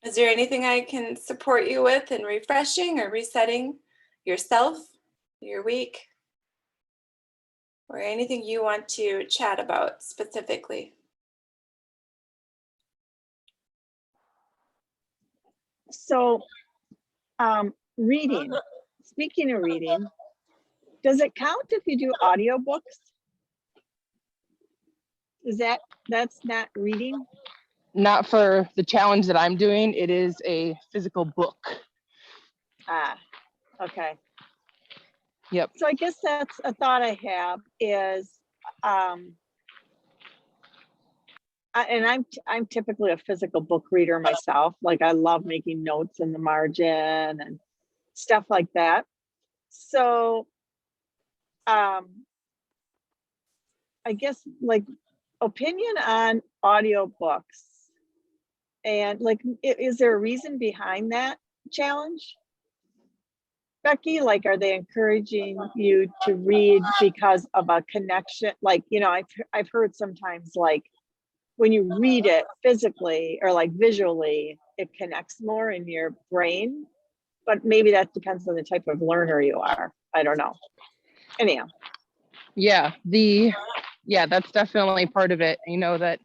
Is there anything I can support you with in refreshing or resetting yourself, your week, or anything you want to chat about specifically? So, reading. Speaking of reading, does it count if you do audiobooks? That's not reading? Not for the challenge that I'm doing. It is a physical book. Ah, okay. Yep. So I guess that's a thought I have is, I'm typically a physical book reader myself. Like I love making notes in the margin and stuff like that. So, I guess like opinion on audiobooks and like, is there a reason behind that challenge? Becky, like, are they encouraging you to read because of a connection? Like, I've heard sometimes like when you read it physically or like visually, it connects more in your brain, but maybe that depends on the type of learner you are. I don't know. Anyhow. Yeah, that's definitely part of it. You know that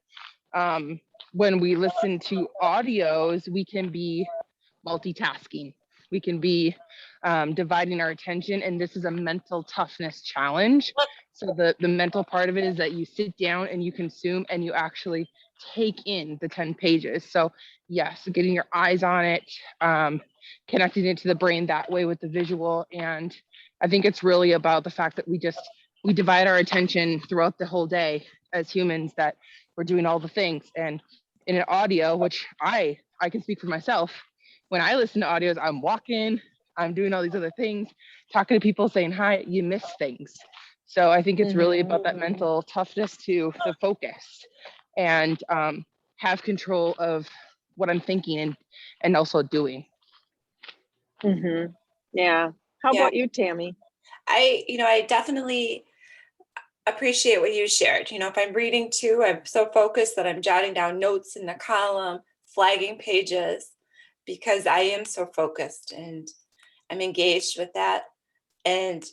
when we listen to audios, we can be multitasking. We can be dividing our attention, and this is a mental toughness challenge. So the mental part of it is that you sit down and you consume and you actually take in the 10 pages. So yes, getting your eyes on it, connecting it to the brain that way with the visual. And I think it's really about the fact that we divide our attention throughout the whole day as humans, that we're doing all the things. And in an audio, which I can speak for myself, when I listen to audios, I'm walking, I'm doing all these other things, talking to people, saying hi, you miss things. So I think it's really about that mental toughness to focus and have control of what I'm thinking and also doing. Mm-hmm. Yeah. How about you, Tammy? I definitely appreciate what you shared. If I'm reading too, I'm so focused that I'm jotting down notes in the column, flagging pages, because I am so focused and I'm engaged with that. And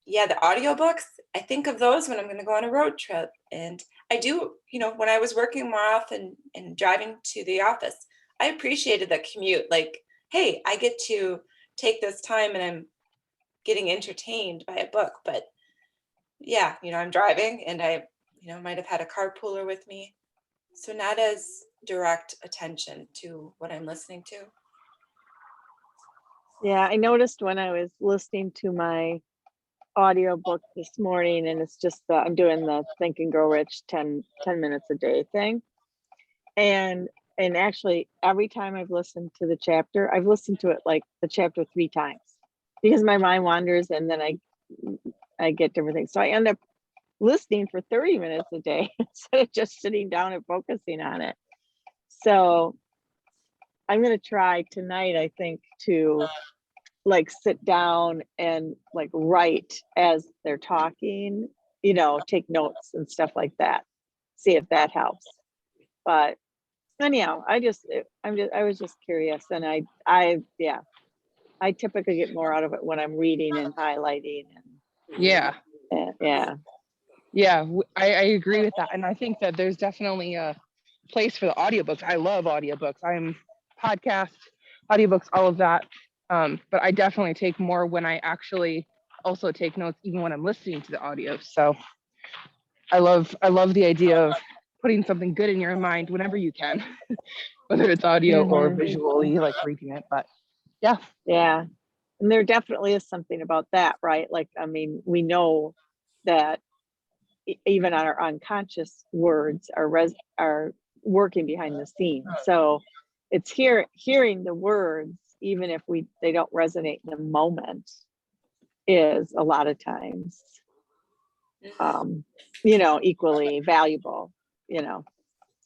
yeah, the audiobooks, I think of those when I'm going to go on a road trip. And I do, when I was working more often and driving to the office, I appreciated the commute. Like, hey, I get to take this time and I'm getting entertained by a book. But yeah, I'm driving and I, might have had a carpooler with me. So not as direct attention to what I'm listening to. Yeah, I noticed when I was listening to my audiobook this morning, and it's just I'm doing the Think and Grow Rich 10 minutes a day thing. And actually every time I've listened to the chapter, I've listened to it like the chapter 3 times because my mind wanders and then I get different things. So I end up listening for 30 minutes a day instead of just sitting down and focusing on it. So I'm going to try tonight, I think, to like sit down and like write as they're talking, take notes and stuff like that. See if that helps. But anyhow, I was just curious, and I typically get more out of it when I'm reading and highlighting. Yeah. Yeah. I agree with that. And I think that there's definitely a place for the audiobooks. I love audiobooks. I'm podcast, audiobooks, all of that. But I definitely take more when I actually also take notes, even when I'm listening to the audio. So I love the idea of putting something good in your mind whenever you can, whether it's audio or visually, like reading it. But yeah. Yeah. And there definitely is something about that, right? Like, I mean, we know that even our unconscious words are working behind the scenes. So it's hearing the words, even if they don't resonate in the moment, is a lot of times, equally valuable,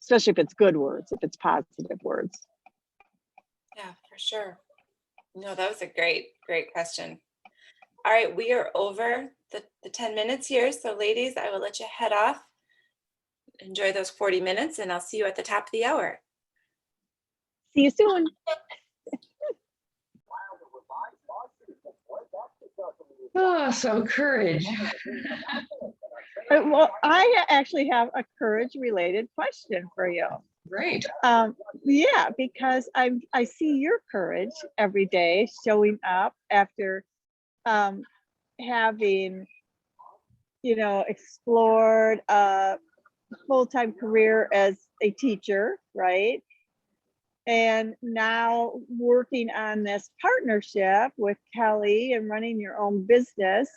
especially if it's good words, if it's positive words. Yeah, for sure. No, that was a great question. All right, we are over the 10 minutes here. So ladies, I will let you head off enjoy those 40 minutes, and I'll see you at the top of the hour. See you soon. Oh, so courage. Well, I actually have a courage related question for you. Great. Yeah, because I see your courage every day showing up after having, explored a full-time career as a teacher, right? And now working on this partnership with Kelly and running your own business.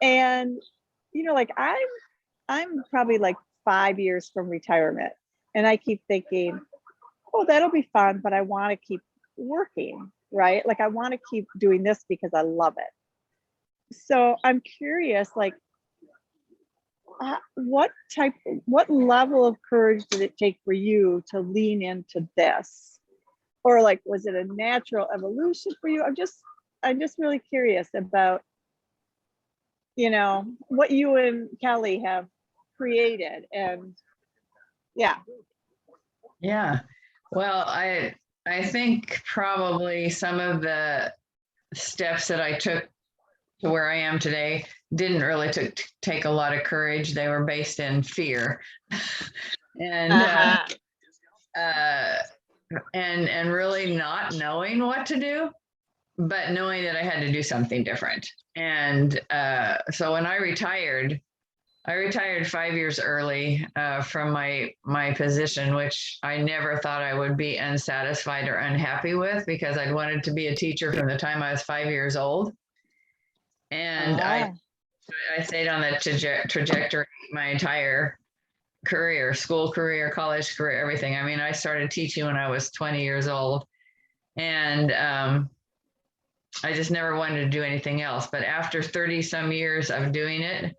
And, like I'm probably like 5 years from retirement. And I keep thinking, oh, that'll be fun, but I want to keep working, right? Like I want to keep doing this because I love it. So I'm curious, like, what level of courage did it take for you to lean into this? Or like, was it a natural evolution for you? I'm just really curious about, what you and Kelly have created. And yeah. Yeah. Well, I think probably some of the steps that I took to where I am today didn't really take a lot of courage. They were based in fear. And and really not knowing what to do, but knowing that I had to do something different. And so when I retired 5 years early from my position, which I never thought I would be unsatisfied or unhappy with, because I'd wanted to be a teacher from the time I was 5 years old. And I stayed on that trajectory my entire career, school career, college career, everything. I mean, I started teaching when I was 20 years old, and I just never wanted to do anything else. But after 30 some years of doing it,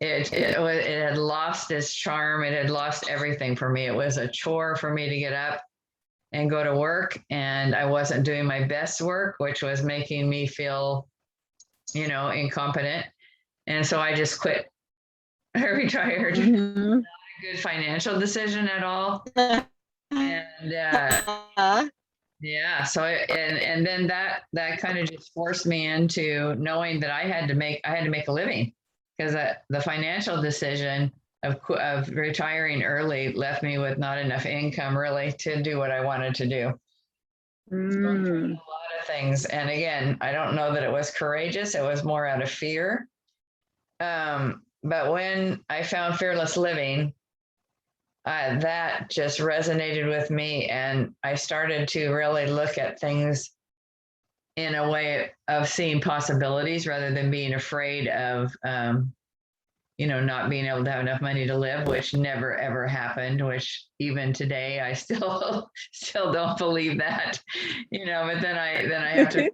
it had lost its charm. It had lost everything for me. It was a chore for me to get up and go to work, and I wasn't doing my best work, which was making me feel, incompetent. And so I just quit. I retired. Mm-hmm. Not a good financial decision at all. And yeah, so and then that kind of just forced me into knowing that I had to make a living, because the financial decision of retiring early left me with not enough income really to do what I wanted to do. So a lot of things, and again, I don't know that it was courageous. It was more out of fear. But when I found Fearless Living, that just resonated with me, and I started to really look at things in a way of seeing possibilities rather than being afraid of, not being able to have enough money to live, which never ever happened. Which even today I still don't believe that, But then I have to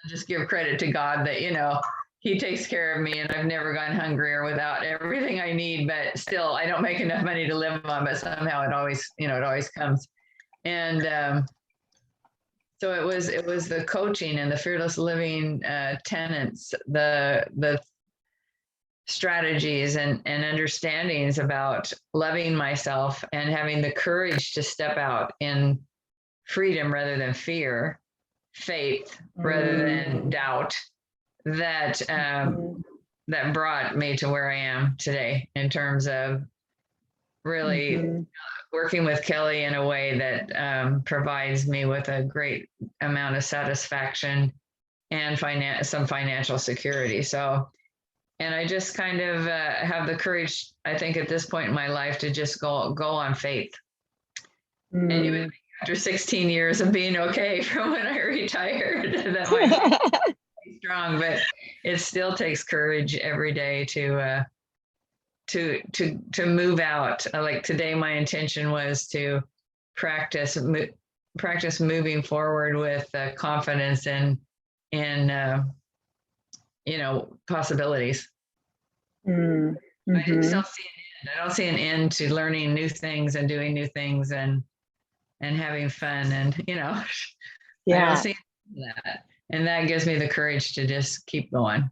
just give credit to God that He takes care of me, and I've never gone hungry or without everything I need, but still I don't make enough money to live on, but somehow it always comes. And so it was the coaching and the Fearless Living tenets, the strategies and understandings about loving myself and having the courage to step out in freedom rather than fear, faith rather than doubt, that that brought me to where I am today, in terms of really working with Kelly in a way that provides me with a great amount of satisfaction and some financial security. So, and I just kind of have the courage, I think, at this point in my life to just go on faith. And even after 16 years of being okay from when I retired, that might be strong, but it still takes courage every day to move out. Like today, my intention was to practice moving forward with confidence and possibilities. I just don't see an end. I don't see an end to learning new things and doing new things and having fun, and I don't see that, and that gives me the courage to just keep going.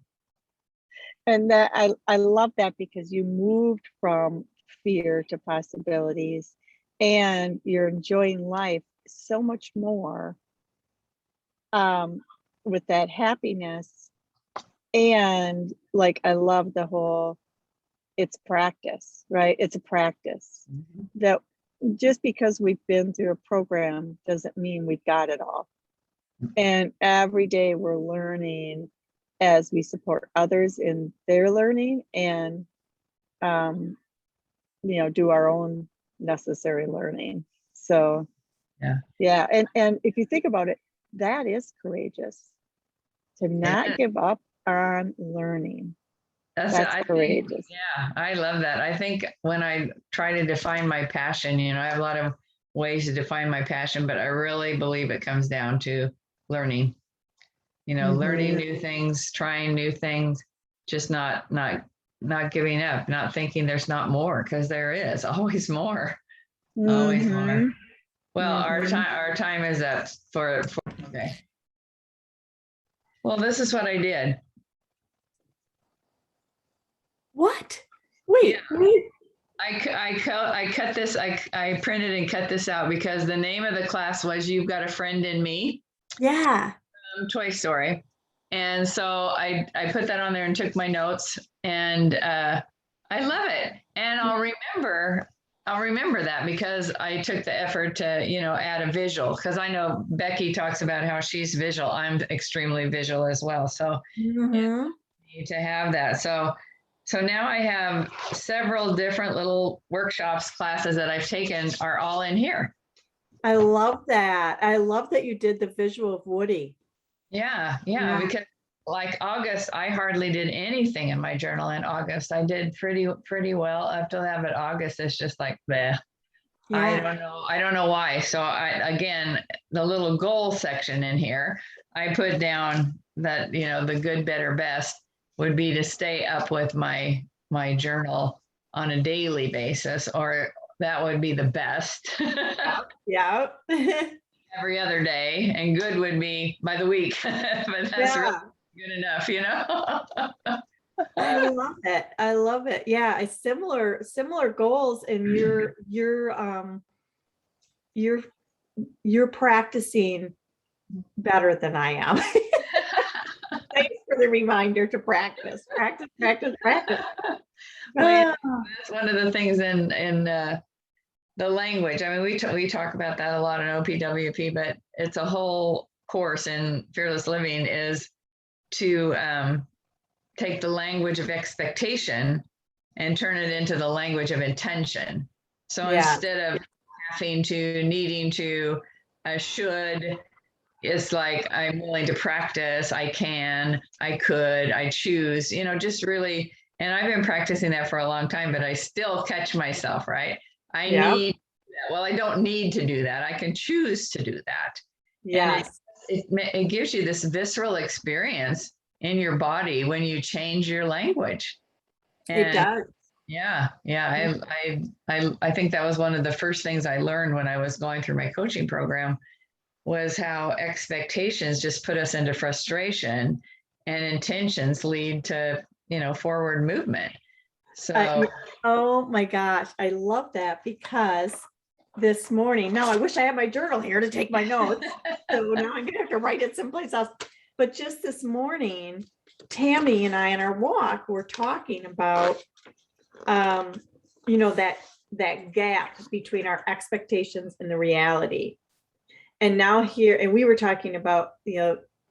And that I love that, because you moved from fear to possibilities, and you're enjoying life so much more with that happiness. And like, I love the whole, it's practice, right? It's a practice that just because we've been through a program doesn't mean we've got it all. And every day we're learning as we support others in their learning, and do our own necessary learning. So yeah. And if you think about it, that is courageous, to not give up on learning. That's courageous. I love that. I think when I try to define my passion, I have a lot of ways to define my passion, but I really believe it comes down to learning, learning new things, trying new things, just not giving up, not thinking there's not more, because there is always more, always more. Well, our time is up for today. Well, this is what I did. What? Wait. I cut this. I printed and cut this out because the name of the class was "You've Got a Friend in Me." Yeah. Toy Story, and so I put that on there and took my notes, and I love it. And I'll remember that because I took the effort to add a visual, because I know Becky talks about how she's visual. I'm extremely visual as well, so need to have that. So now I have several different little workshops, classes that I've taken are all in here. I love that. I love that you did the visual of Woody. Yeah. Because like August, I hardly did anything in my journal in August. I did pretty well up to that, but August is just like, bleh. Yeah. I don't know why. So again, the little goal section in here, I put down that, the good, better, best would be to stay up with my journal on a daily basis, or that would be the best. Yeah. Every other day, and good would be by the week. But that's really good enough, I love it. Yeah, similar goals, and you're practicing better than I am. Thanks for the reminder to practice. Well, that's one of the things in the language. I mean, we talk about that a lot in OPWP, but it's a whole course in Fearless Living is to take the language of expectation and turn it into the language of intention. So instead of having to, needing to, should, it's like, I'm willing to practice, I can, I could, I choose, just really, and I've been practicing that for a long time, but I still catch myself, right? I need that. Well, I don't need to do that. I can choose to do that. Yes. And it gives you this visceral experience in your body when you change your language. And it does. Yeah. I think that was one of the first things I learned when I was going through my coaching program, was how expectations just put us into frustration, and intentions lead to, forward movement. So, oh my gosh, I love that, because this morning, now I wish I had my journal here to take my notes. So now I'm gonna have to write it someplace else. But just this morning, Tammy and I on our walk were talking about, that gap between our expectations and the reality. And now here, and we were talking about,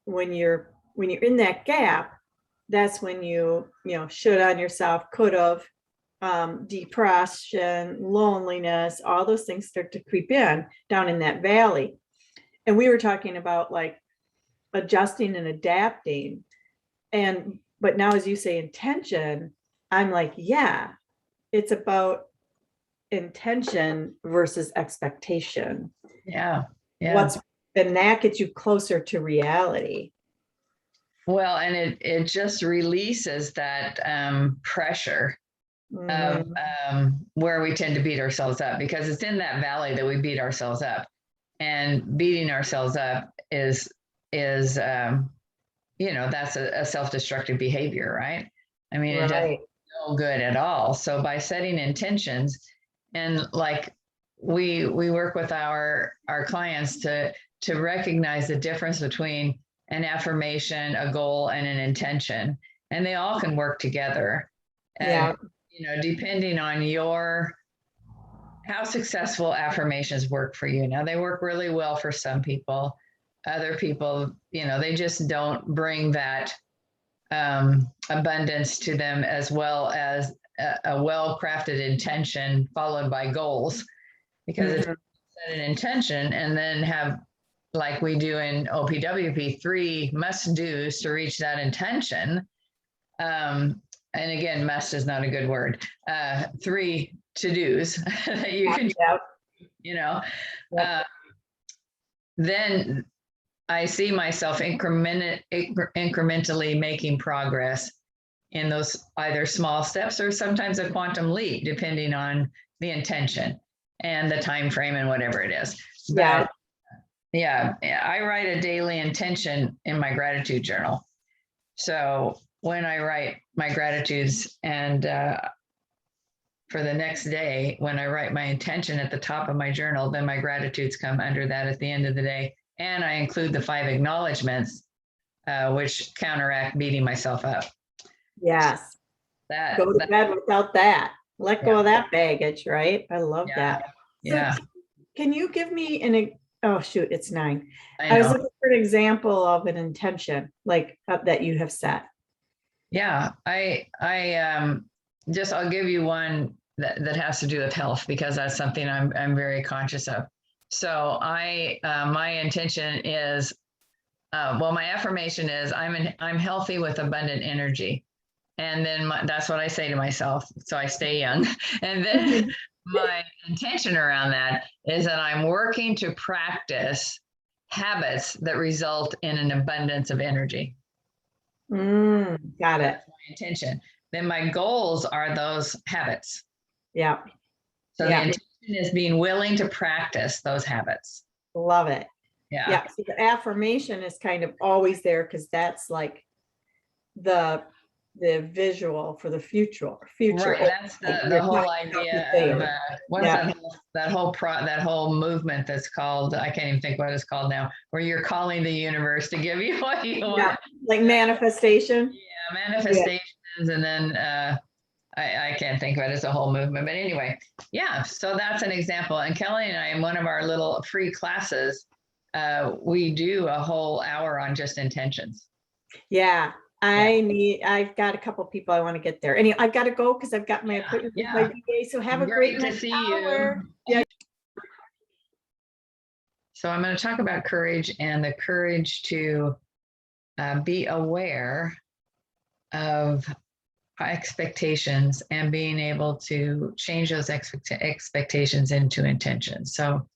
when you're in that gap, that's when you should on yourself, could have, depression, loneliness, all those things start to creep in down in that valley. And we were talking about like adjusting and adapting. But now, as you say, intention, I'm like, yeah, it's about intention versus expectation. Yeah. And that gets you closer to reality. Well, and it just releases that pressure of where we tend to beat ourselves up, because it's in that valley that we beat ourselves up, and beating ourselves up is that's a self-destructive behavior, right? I mean, it does no good at all. So by setting intentions, and like we work with our clients to recognize the difference between an affirmation, a goal, and an intention, and they all can work together. And, Yeah. you know, depending on how successful affirmations work for you. Now, they work really well for some people. Other people, you know, they just don't bring that abundance to them as well as a well-crafted intention followed by goals. Because if you set an intention and then have, like we do in OPWP, 3 must-dos to reach that intention. And again, must is not a good word. 3 to-dos that you can, you know, then I see myself incrementally making progress in those either small steps or sometimes a quantum leap, depending on the intention and the time frame and whatever it is. But yeah, I write a daily intention in my gratitude journal. So when I write my gratitudes and for the next day, when I write my intention at the top of my journal, then my gratitudes come under that at the end of the day. And I include the 5 acknowledgements, which counteract beating myself up. Yes. Go to bed without that. Let go of that baggage, right? I love that. Yeah. So can you give me oh shoot, it's 9. I was know. looking for an example of an intention like that you have set. Yeah, I'll give you one that has to do with health, because that's something I'm very conscious of. So my intention is, my affirmation is I'm healthy with abundant energy. And then that's what I say to myself. So I stay young. And then my intention around that is that I'm working to practice habits that result in an abundance of energy. Got it. That's my intention. Then my goals are those habits. Yeah. So the intention is being willing to practice those habits. Love it. Yeah. So the affirmation is kind of always there because that's like the visual for the future. Right. That's the whole idea of what's that whole movement that's called, I can't even think what it's called now, where you're calling the universe to give you what you want. Like manifestation. Yeah, manifestations, and then I can't think of it as a whole movement, but anyway, yeah. So that's an example. And Kelly and I, in one of our little free classes, we do a whole hour on just intentions. Yeah. I've got a couple people I want to get there. Anyway, I've got to go because I've got my appointment with my VA. So have a great to see you. Yeah. So I'm going to talk about courage and the courage to be aware of expectations and being able to change those expectations into intentions. So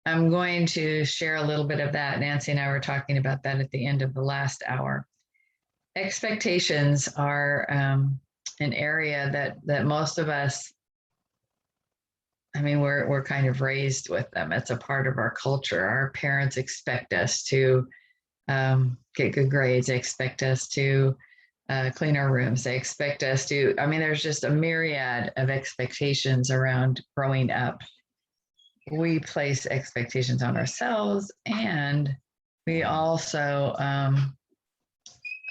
I'm going to share a little bit of that. Nancy and I were talking about that at the end of the last hour. Expectations are an area that most of us, I mean, we're kind of raised with them. It's a part of our culture. Our parents expect us to get good grades. They expect us to clean our rooms. They expect us to, I mean, there's just a myriad of expectations around growing up. We place expectations on ourselves, and we also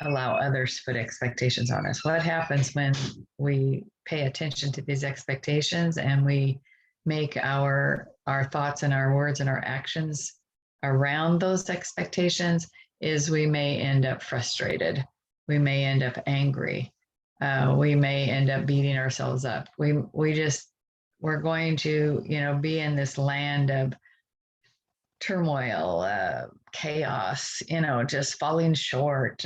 allow others to put expectations on us. What happens when we pay attention to these expectations and we make our thoughts and our words and our actions around those expectations is we may end up frustrated. We may end up angry. We may end up beating ourselves up. We're going to, be in this land of turmoil, chaos, just falling short,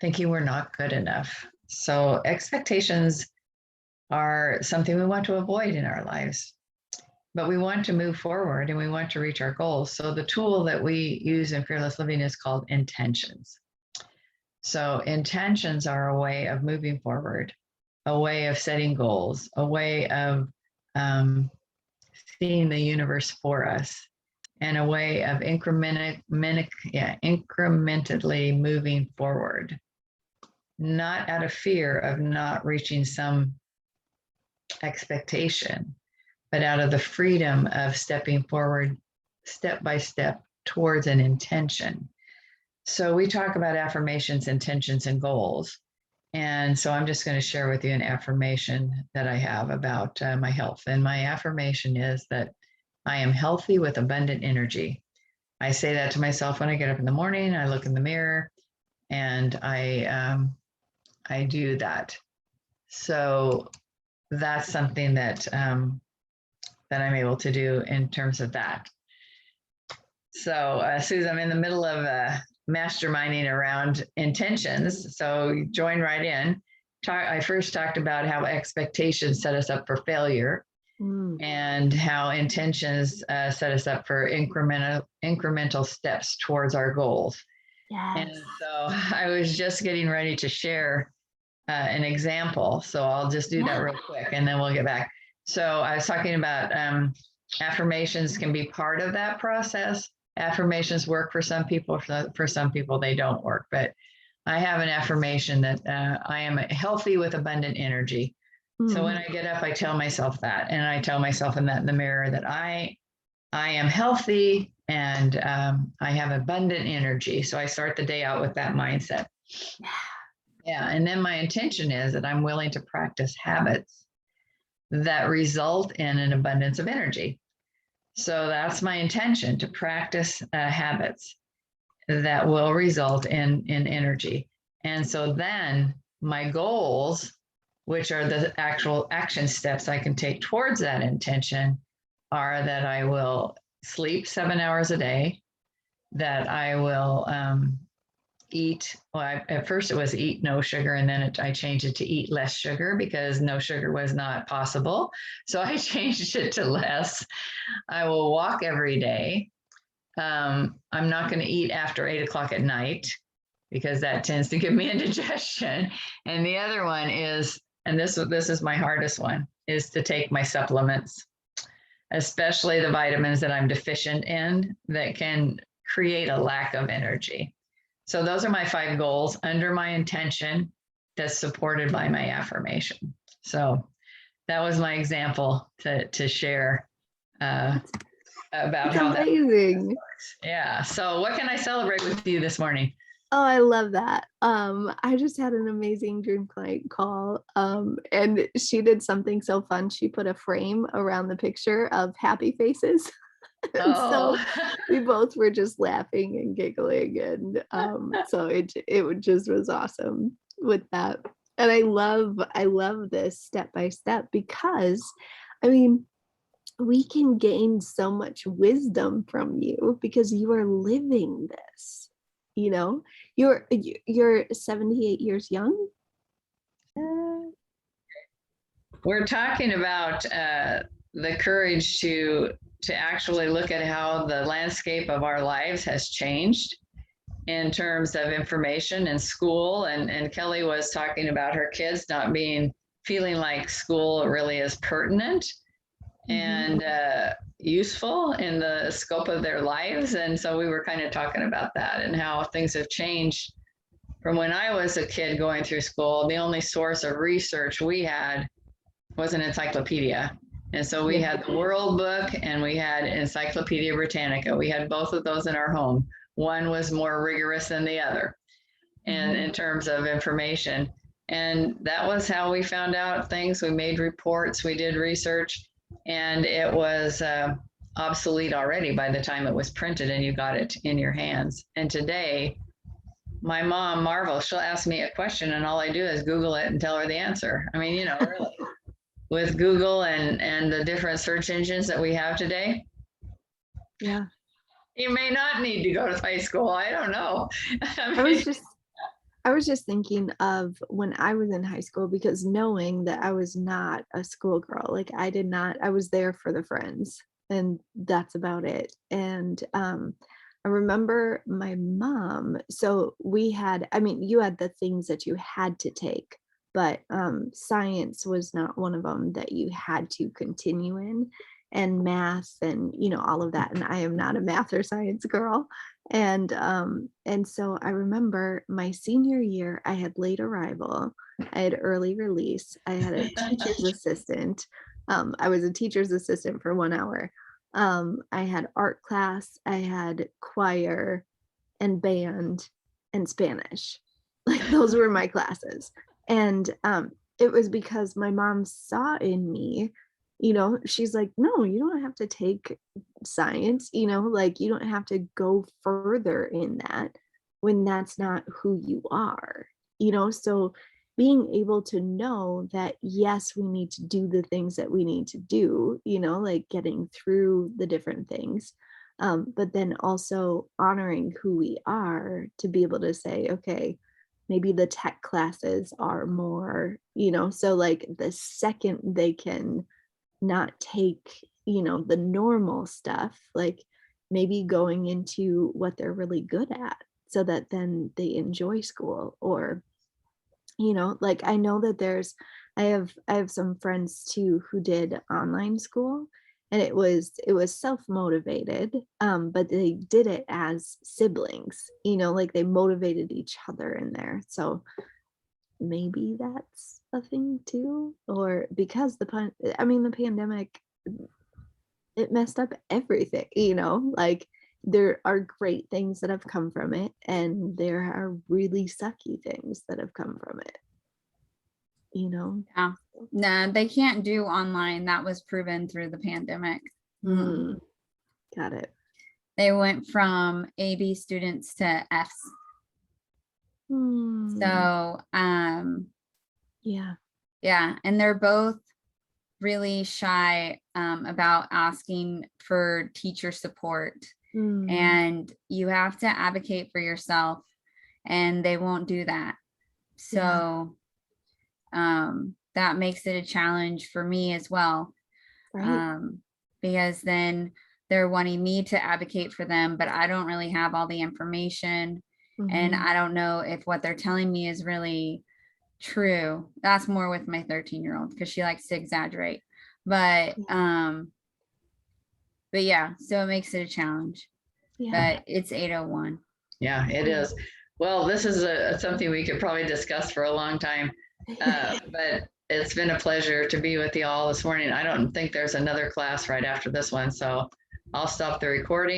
thinking we're not good enough. So expectations are something we want to avoid in our lives, but we want to move forward and we want to reach our goals. So the tool that we use in Fearless Living is called intentions. So intentions are a way of moving forward, a way of setting goals, a way of seeing the universe for us, and a way of incrementally moving forward. not out of fear of not reaching some expectation, but out of the freedom of stepping forward step by step towards an intention. So we talk about affirmations, intentions, and goals. And so I'm just going to share with you an affirmation that I have about my health. And my affirmation is that I am healthy with abundant energy. I say that to myself when I get up in the morning. I look in the mirror, and I do that. So that's something that that I'm able to do in terms of that. So Susan, I'm in the middle of masterminding around intentions. So join right in. I first talked about how expectations set us up for failure, and how intentions set us up for incremental steps towards our goals. Yes. And so I was just getting ready to share an example. So I'll just do that real quick, and then we'll get back. So I was talking about affirmations can be part of that process. Affirmations work for some people, for some people they don't work. But I have an affirmation that I am healthy with abundant energy. So when I get up, I tell myself that, and I tell myself in the mirror that I am healthy and I have abundant energy. So I start the day out with that mindset. Yeah, and then my intention is that I'm willing to practice habits that result in an abundance of energy. So that's my intention, to practice habits that will result in energy. And so then my goals, which are the actual action steps I can take towards that intention, are that I will sleep 7 hours a day, that I will eat, well, at first it was eat no sugar, and then I changed it to eat less sugar because no sugar was not possible. So I changed it to less. I will walk every day. I'm not going to eat after 8 o'clock at night because that tends to give me indigestion. And the other one is, and this is my hardest one, is to take my supplements, especially the vitamins that I'm deficient in that can create a lack of energy. So those are my 5 goals under my intention that's supported by my affirmation. So that was my example to share about That's how amazing. that works. Yeah. So what can I celebrate with you this morning? Oh, I love that. I just had an amazing dream client call. And she did something so fun. She put a frame around the picture of happy faces. And so we both were just laughing and giggling, and so it just was awesome with that. And I love this step by step, because I mean, we can gain so much wisdom from you because you are living this. You know, you're 78 years young. We're talking about the courage to actually look at how the landscape of our lives has changed in terms of information in school. And Kelly was talking about her kids not feeling like school really is pertinent and useful in the scope of their lives. And so we were kind of talking about that and how things have changed from when I was a kid going through school. The only source of research we had was an encyclopedia. And so we had the World Book and we had Encyclopedia Britannica. We had both of those in our home. One was more rigorous than the other, and in terms of information. And that was how we found out things. We made reports, we did research, and it was obsolete already by the time it was printed and you got it in your hands. And today, my mom, Marvel, she'll ask me a question and all I do is Google it and tell her the answer. I mean, you know, really. With Google and the different search engines that we have today. Yeah. You may not need to go to high school. I don't know. I was just thinking of when I was in high school, because knowing that I was not a schoolgirl, like I was there for the friends and that's about it. And I remember my mom, so we had, I mean, you had the things that you had to take, but science was not one of them that you had to continue in, and math and, you know, all of that. And I am not a math or science girl. And so I remember my senior year, I had late arrival, I had early release, I had a teacher's assistant. I was a teacher's assistant for 1 hour. I had art class, I had choir and band and Spanish. Like those were my classes. And it was because my mom saw in me, she's like, no, you don't have to take science, like you don't have to go further in that when that's not who you are, so being able to know that yes, we need to do the things that we need to do, like getting through the different things, but then also honoring who we are to be able to say, okay, maybe the tech classes are more, so like the second they can not take, the normal stuff, like maybe going into what they're really good at so that then they enjoy school. Or like I know that I have some friends too who did online school, and it was self-motivated, but they did it as siblings, like they motivated each other in there. So maybe that's a thing too. Or because the pandemic, it messed up everything, like there are great things that have come from it, and there are really sucky things that have come from it, Yeah. No, they can't do online. That was proven through the pandemic. Got it. They went from AB students to Fs. So, yeah. yeah, and they're both really shy about asking for teacher support. And you have to advocate for yourself, and they won't do that. So that makes it a challenge for me as well. Right. Because then they're wanting me to advocate for them, but I don't really have all the information, and I don't know if what they're telling me is really true. That's more with my 13-year-old because she likes to exaggerate. But yeah, so it makes it a challenge. But it's 8:01. Yeah, it is. Well, this is something we could probably discuss for a long time, but it's been a pleasure to be with you all this morning. I don't think there's another class right after this one, so I'll stop the recording.